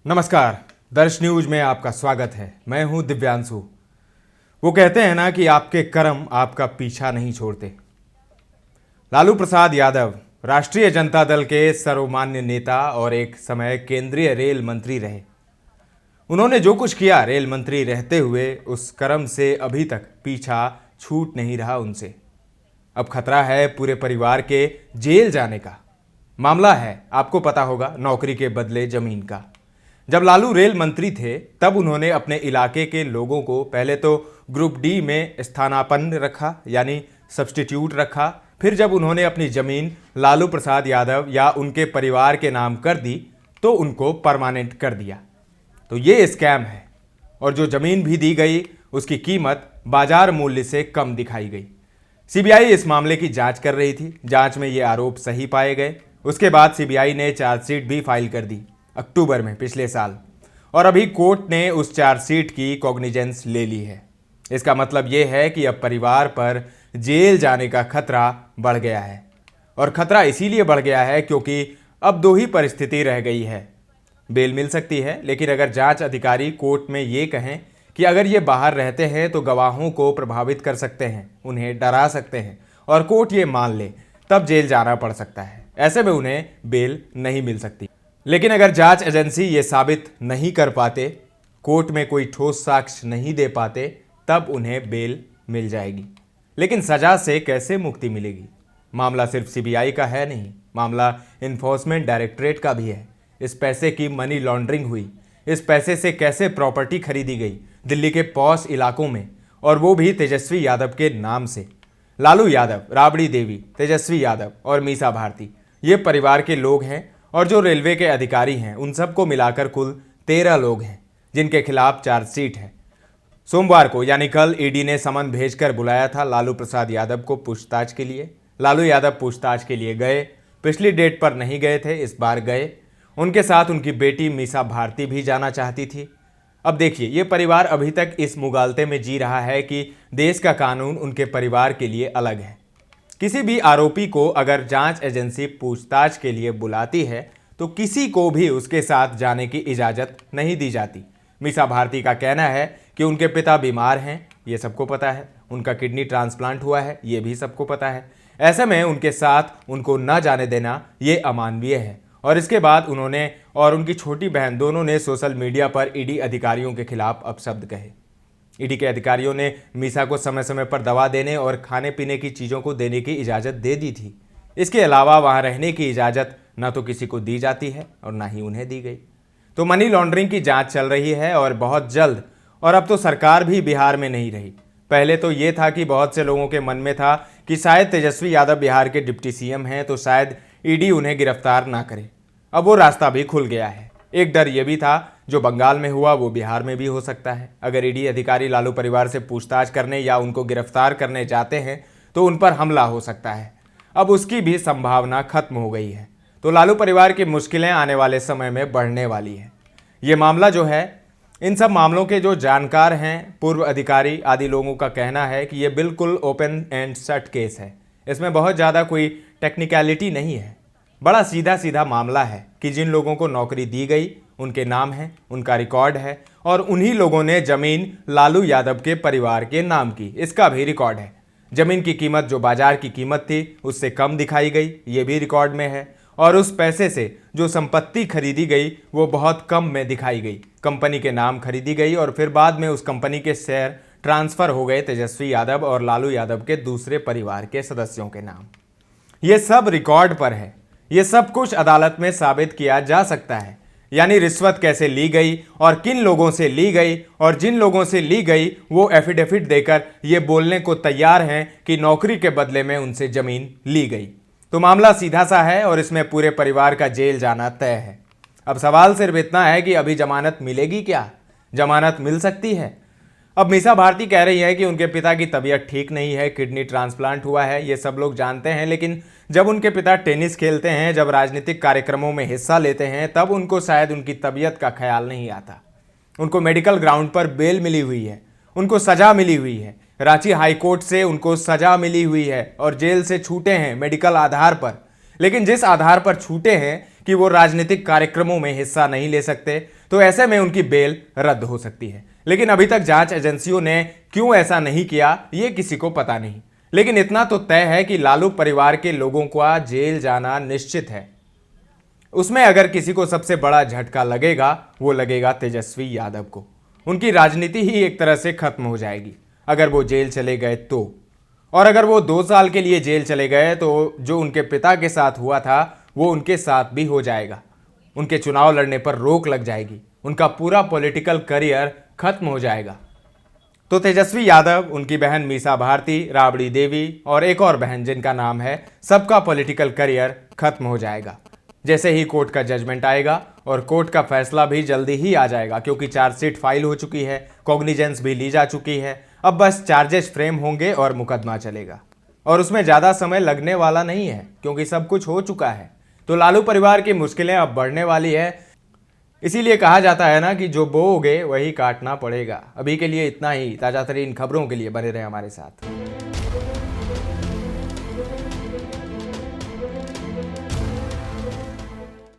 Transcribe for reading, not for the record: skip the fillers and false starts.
नमस्कार, दर्श न्यूज में आपका स्वागत है। मैं हूं दिव्यांशु। वो कहते हैं ना कि आपके कर्म आपका पीछा नहीं छोड़ते। लालू प्रसाद यादव राष्ट्रीय जनता दल के सर्वमान्य नेता और एक समय केंद्रीय रेल मंत्री रहे। उन्होंने जो कुछ किया रेल मंत्री रहते हुए, उस कर्म से अभी तक पीछा छूट नहीं रहा उनसे। अब खतरा है पूरे परिवार के जेल जाने का। मामला है, आपको पता होगा, नौकरी के बदले जमीन का। जब लालू रेल मंत्री थे तब उन्होंने अपने इलाके के लोगों को पहले तो ग्रुप डी में स्थानापन्न रखा, यानी सब्स्टिट्यूट रखा। फिर जब उन्होंने अपनी जमीन लालू प्रसाद यादव या उनके परिवार के नाम कर दी तो उनको परमानेंट कर दिया। तो ये स्कैम है। और जो जमीन भी दी गई उसकी कीमत बाजार मूल्य से कम दिखाई गई। सीबीआई इस मामले की जांच कर रही थी। जांच में ये आरोप सही पाए गए। उसके बाद सीबीआई ने चार्जशीट भी फाइल कर दी अक्टूबर में पिछले साल, और अभी कोर्ट ने उस चार्जशीट की कॉग्निजेंस ले ली है। इसका मतलब ये है कि अब परिवार पर जेल जाने का खतरा बढ़ गया है। और खतरा इसीलिए बढ़ गया है क्योंकि अब दो ही परिस्थिति रह गई है। बेल मिल सकती है, लेकिन अगर जांच अधिकारी कोर्ट में ये कहें कि अगर ये बाहर रहते हैं तो गवाहों को प्रभावित कर सकते हैं, उन्हें डरा सकते हैं, और कोर्ट ये मान ले, तब जेल जाना पड़ सकता है। ऐसे में उन्हें बेल नहीं मिल सकती। लेकिन अगर जांच एजेंसी ये साबित नहीं कर पाते, कोर्ट में कोई ठोस साक्ष्य नहीं दे पाते, तब उन्हें बेल मिल जाएगी। लेकिन सजा से कैसे मुक्ति मिलेगी? मामला सिर्फ सीबीआई का है नहीं, मामला इन्फोर्समेंट डायरेक्टरेट का भी है। इस पैसे की मनी लॉन्ड्रिंग हुई। इस पैसे से कैसे प्रॉपर्टी खरीदी गई दिल्ली के पॉश इलाकों में, और वो भी तेजस्वी यादव के नाम से। लालू यादव, राबड़ी देवी, तेजस्वी यादव और मीसा भारती, ये परिवार के लोग हैं। और जो रेलवे के अधिकारी हैं उन सबको मिलाकर कुल 13 लोग हैं जिनके खिलाफ चार्जशीट है। सोमवार को यानी कल ईडी ने समन भेजकर बुलाया था लालू प्रसाद यादव को पूछताछ के लिए। लालू यादव पूछताछ के लिए गए। पिछली डेट पर नहीं गए थे, इस बार गए। उनके साथ उनकी बेटी मीसा भारती भी जाना चाहती थी। अब देखिए, ये परिवार अभी तक इस मुगालते में जी रहा है कि देश का कानून उनके परिवार के लिए अलग है। किसी भी आरोपी को अगर जांच एजेंसी पूछताछ के लिए बुलाती है तो किसी को भी उसके साथ जाने की इजाज़त नहीं दी जाती। मीसा भारती का कहना है कि उनके पिता बीमार हैं, ये सबको पता है। उनका किडनी ट्रांसप्लांट हुआ है, ये भी सबको पता है। ऐसे में उनके साथ उनको न जाने देना ये अमानवीय है। और इसके बाद उन्होंने और उनकी छोटी बहन दोनों ने सोशल मीडिया पर ईडी अधिकारियों के खिलाफ अपशब्द कहे। ईडी के अधिकारियों ने मीसा को समय समय पर दवा देने और खाने पीने की चीज़ों को देने की इजाज़त दे दी थी। इसके अलावा वहाँ रहने की इजाज़त न तो किसी को दी जाती है और ना ही उन्हें दी गई। तो मनी लॉन्ड्रिंग की जांच चल रही है और बहुत जल्द। और अब तो सरकार भी बिहार में नहीं रही। पहले तो ये था कि बहुत से लोगों के मन में था कि शायद तेजस्वी यादव बिहार के डिप्टी सीएम हैं तो शायद ईडी उन्हें गिरफ्तार ना करे। अब वो रास्ता भी खुल गया है। एक डर ये भी था, जो बंगाल में हुआ वो बिहार में भी हो सकता है। अगर ईडी अधिकारी लालू परिवार से पूछताछ करने या उनको गिरफ्तार करने जाते हैं तो उन पर हमला हो सकता है। अब उसकी भी संभावना खत्म हो गई है। तो लालू परिवार की मुश्किलें आने वाले समय में बढ़ने वाली है। ये मामला जो है, इन सब मामलों के जो जानकार हैं, पूर्व अधिकारी आदि लोगों का कहना है कि ये बिल्कुल ओपन एंड शट केस है। इसमें बहुत ज़्यादा कोई टेक्निकलिटी नहीं है। बड़ा सीधा सीधा मामला है कि जिन लोगों को नौकरी दी गई उनके नाम है, उनका रिकॉर्ड है, और उन्हीं लोगों ने जमीन लालू यादव के परिवार के नाम की, इसका भी रिकॉर्ड है। जमीन की कीमत जो बाजार की कीमत थी उससे कम दिखाई गई, ये भी रिकॉर्ड में है। और उस पैसे से जो संपत्ति खरीदी गई वो बहुत कम में दिखाई गई। कंपनी के नाम खरीदी गई और फिर बाद में उस कंपनी के शेयर ट्रांसफर हो गए तेजस्वी यादव और लालू यादव के दूसरे परिवार के सदस्यों के नाम। ये सब रिकॉर्ड पर है। ये सब कुछ अदालत में साबित किया जा सकता है। यानी रिश्वत कैसे ली गई और किन लोगों से ली गई, और जिन लोगों से ली गई वो एफिडेविट देकर ये बोलने को तैयार हैं कि नौकरी के बदले में उनसे जमीन ली गई। तो मामला सीधा सा है और इसमें पूरे परिवार का जेल जाना तय है। अब सवाल सिर्फ इतना है कि अभी जमानत मिलेगी क्या? जमानत मिल सकती है। अब मीसा भारती कह रही है कि उनके पिता की तबीयत ठीक नहीं है, किडनी ट्रांसप्लांट हुआ है, ये सब लोग जानते हैं। लेकिन जब उनके पिता टेनिस खेलते हैं, जब राजनीतिक कार्यक्रमों में हिस्सा लेते हैं, तब उनको शायद उनकी तबीयत का ख्याल नहीं आता। उनको मेडिकल ग्राउंड पर बेल मिली हुई है, उनको सजा मिली हुई है। रांची हाईकोर्ट से उनको सजा मिली हुई है और जेल से छूटे हैं मेडिकल आधार पर। लेकिन जिस आधार पर छूटे हैं कि वो राजनीतिक कार्यक्रमों में हिस्सा नहीं ले सकते, तो ऐसे में उनकी बेल रद्द हो सकती है। लेकिन अभी तक जांच एजेंसियों ने क्यों ऐसा नहीं किया, ये किसी को पता नहीं। लेकिन इतना तो तय है कि लालू परिवार के लोगों का जेल जाना निश्चित है। उसमें अगर किसी को सबसे बड़ा झटका लगेगा, वो लगेगा तेजस्वी यादव को। उनकी राजनीति ही एक तरह से खत्म हो जाएगी अगर वो जेल चले गए तो। और अगर वो 2 साल के लिए जेल चले गए तो जो उनके पिता के साथ हुआ था वो उनके साथ भी हो जाएगा। उनके चुनाव लड़ने पर रोक लग जाएगी, उनका पूरा पॉलिटिकल करियर खत्म हो जाएगा। तो तेजस्वी यादव, उनकी बहन मीसा भारती, राबड़ी देवी और एक और बहन जिनका नाम है, सबका पॉलिटिकल करियर खत्म हो जाएगा जैसे ही कोर्ट का जजमेंट आएगा। और कोर्ट का फैसला भी जल्दी ही आ जाएगा क्योंकि चार्जशीट फाइल हो चुकी है, कॉग्निजेंस भी ली जा चुकी है। अब बस चार्जेस फ्रेम होंगे और मुकदमा चलेगा, और उसमें ज़्यादा समय लगने वाला नहीं है क्योंकि सब कुछ हो चुका है। तो लालू परिवार की मुश्किलें अब बढ़ने वाली है। इसीलिए कहा जाता है ना कि जो बोओगे वही काटना पड़ेगा। अभी के लिए इतना ही। ताज़ा तरीन खबरों के लिए बने रहे हमारे साथ।